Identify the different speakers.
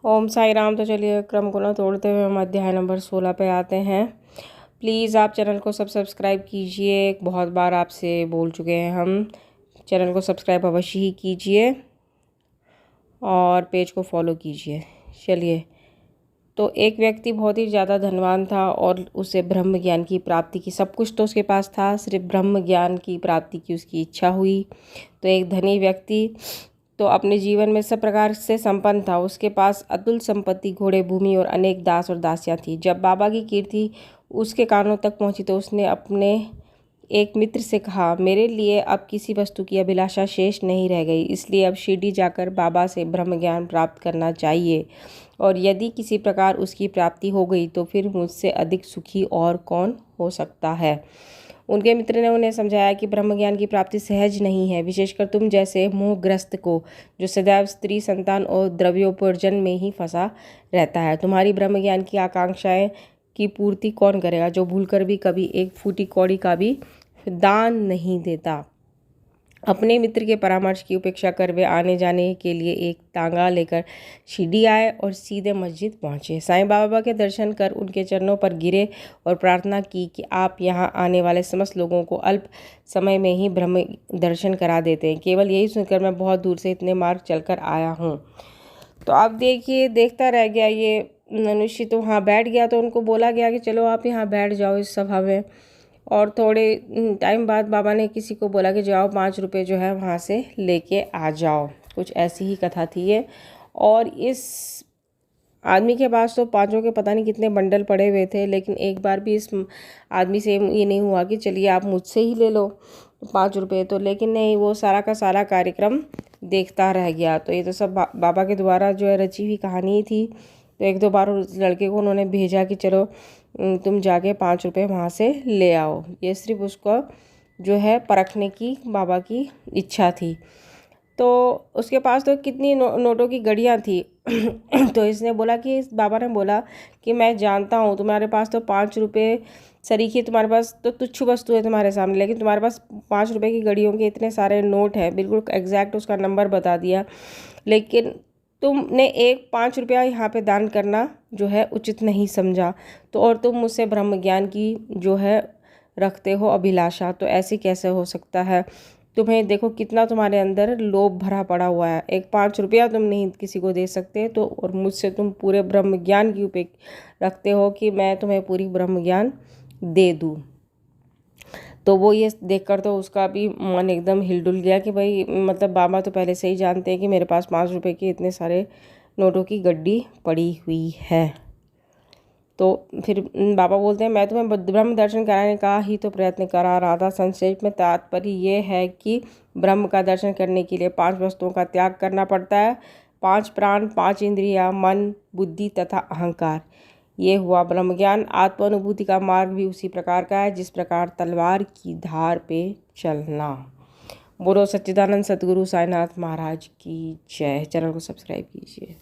Speaker 1: ओम साई राम। तो चलिए क्रम को ना तोड़ते हुए हम अध्याय नंबर 16 पे आते हैं। प्लीज़ आप चैनल को सब्सक्राइब कीजिए। बहुत बार आपसे बोल चुके हैं हम, चैनल को सब्सक्राइब अवश्य ही कीजिए और पेज को फॉलो कीजिए। चलिए, तो एक व्यक्ति बहुत ही ज़्यादा धनवान था और उसे ब्रह्म ज्ञान की प्राप्ति की, सब कुछ तो उसके पास था, सिर्फ ब्रह्म ज्ञान की प्राप्ति की उसकी इच्छा हुई। तो एक धनी व्यक्ति तो अपने जीवन में सब प्रकार से संपन्न था। उसके पास अतुल संपत्ति, घोड़े, भूमि और अनेक दास और दासियां थी। जब बाबा की कीर्ति उसके कानों तक पहुंची तो उसने अपने एक मित्र से कहा, मेरे लिए अब किसी वस्तु की अभिलाषा शेष नहीं रह गई, इसलिए अब शिरडी जाकर बाबा से ब्रह्म ज्ञान प्राप्त करना चाहिए, और यदि किसी प्रकार उसकी प्राप्ति हो गई तो फिर मुझसे अधिक सुखी और कौन हो सकता है। उनके मित्र ने उन्हें समझाया कि ब्रह्म ज्ञान की प्राप्ति सहज नहीं है, विशेषकर तुम जैसे मोहग्रस्त को, जो सदैव स्त्री, संतान और द्रव्योपार्जन में ही फंसा रहता है। तुम्हारी ब्रह्म ज्ञान की आकांक्षाएं की पूर्ति कौन करेगा, जो भूलकर भी कभी एक फूटी कौड़ी का भी दान नहीं देता। अपने मित्र के परामर्श की उपेक्षा कर वे आने जाने के लिए एक तांगा लेकर शिरडी आए और सीधे मस्जिद पहुंचे। साईं बाबा के दर्शन कर उनके चरणों पर गिरे और प्रार्थना की कि आप यहां आने वाले समस्त लोगों को अल्प समय में ही ब्रह्म दर्शन करा देते हैं। केवल यही सुनकर मैं बहुत दूर से इतने मार्ग चलकर आया हूँ। तो अब देखिए, देखता रह गया ये मनुष्य, तो वहाँ बैठ गया। तो उनको बोला गया कि चलो आप यहाँ बैठ जाओ इस सभा में। और थोड़े टाइम बाद बाबा ने किसी को बोला कि जाओ 5 रुपये जो है वहाँ से लेके आ जाओ। कुछ ऐसी ही कथा थी ये। और इस आदमी के पास तो पाँचों के पता नहीं कितने बंडल पड़े हुए थे, लेकिन एक बार भी इस आदमी से ये नहीं हुआ कि चलिए आप मुझसे ही ले लो 5 रुपये। तो लेकिन नहीं, वो सारा का सारा कार्यक्रम देखता रह गया। तो ये तो सब बाबा के द्वारा जो है रची हुई कहानी थी। तो एक दो बार उस लड़के को उन्होंने भेजा कि चलो तुम जाके 5 रुपये वहाँ से ले आओ। ये सिर्फ उसको जो है परखने की बाबा की इच्छा थी। तो उसके पास तो कितनी नोटों की गड़ियाँ थी। तो इसने बोला कि बाबा ने बोला कि मैं जानता हूँ तुम्हारे पास तो 5 रुपये सरीखी, तुम्हारे पास तो तुच्छ वस्तु है तुम्हारे सामने, लेकिन तुम्हारे पास 5 रुपये की गड़ियों के इतने सारे नोट हैं। बिल्कुल एग्जैक्ट उसका नंबर बता दिया, लेकिन तुमने एक 5 रुपया यहाँ पे दान करना जो है उचित नहीं समझा। तो और तुम मुझसे ब्रह्म ज्ञान की जो है रखते हो अभिलाषा, तो ऐसे कैसे हो सकता है। तुम्हें देखो कितना तुम्हारे अंदर लोभ भरा पड़ा हुआ है। एक 5 रुपया तुम नहीं किसी को दे सकते, तो और मुझसे तुम पूरे ब्रह्म ज्ञान की उपेक्षा रखते हो कि मैं तुम्हें पूरी ब्रह्म ज्ञान दे दूँ। तो वो ये देखकर तो उसका भी मन एकदम हिलडुल गया कि भाई मतलब बाबा तो पहले से ही जानते हैं कि मेरे पास 5 रुपये की इतने सारे नोटों की गड्डी पड़ी हुई है। तो फिर बाबा बोलते हैं, मैं तुम्हें ब्रह्म दर्शन कराने का ही तो प्रयत्न करा रहा था। संक्षेप में तात्पर्य ये है कि ब्रह्म का दर्शन करने के लिए 5 वस्तुओं का त्याग करना पड़ता है: 5 प्राण, 5 इंद्रियां, मन, बुद्धि तथा अहंकार। ये हुआ ब्रह्म ज्ञान। आत्मानुभूति का मार्ग भी उसी प्रकार का है जिस प्रकार तलवार की धार पे चलना। बोलो सच्चिदानंद सतगुरु साईनाथ महाराज की जय। चैनल को सब्सक्राइब कीजिए।